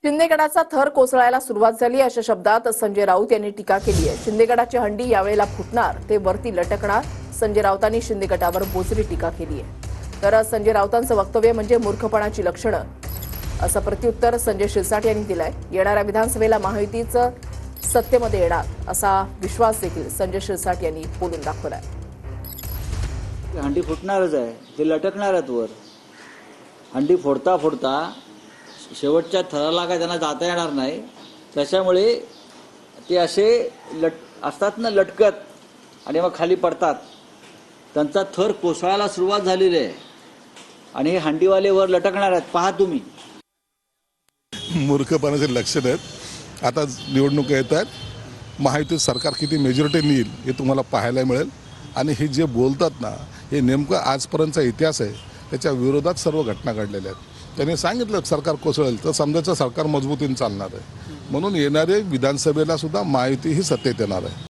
शिंदेगडाचा थर कोसळायला सुरुवात झाली अशा शब्दात संजय राऊत यांनी टीका केली आहे। शिंदेगडाची हंडी यावेळेला फुटणार, ते वरती लटकणार। संजय राऊतांनी शिंदेगडावर बोचरी टीका केली आहे। तर संजय राऊतांचं वक्तव्य म्हणजे मूर्खपणाची लक्षणं असं प्रत्युत्तर संजय शिरसाट यांनी दिलंय। येणाऱ्या विधानसभेला महायुतीचं सत्तेमध्ये येणार असा विश्वास देखील संजय शिरसाट यांनी बोलून दाखवलाय। हंडी फुटणारच आहे, ते लटकणारच वर। हंडी फोडता फोडता शेवटच्या थराला काय त्यांना जाता येणार नाही, त्याच्यामुळे ते असे असतात ना लटकत, आणि मग खाली पडतात। त्यांचा थर कोसळायला सुरुवात झालेली आहे आणि हे हंडीवाले वर लटकणार आहेत, पहा तुम्ही। मूर्खपणाचे लक्षण आहेत। आता निवडणुका येत आहेत, महायुतीत सरकार किती मेजॉरिटी येईल हे तुम्हाला पाहायला मिळेल। आणि हे जे बोलतात ना, हे नेमकं आजपर्यंतचा इतिहास आहे, त्याच्या विरोधात सर्व घटना घडलेल्या आहेत। त्यांनी सांगितलं सरकार कोसळेल तर समजायचं सरकार मजबूतीने चालणार आहे, म्हणून येणारे विधानसभेला सुद्धा महायुती ही सत्तेत येणार आहे।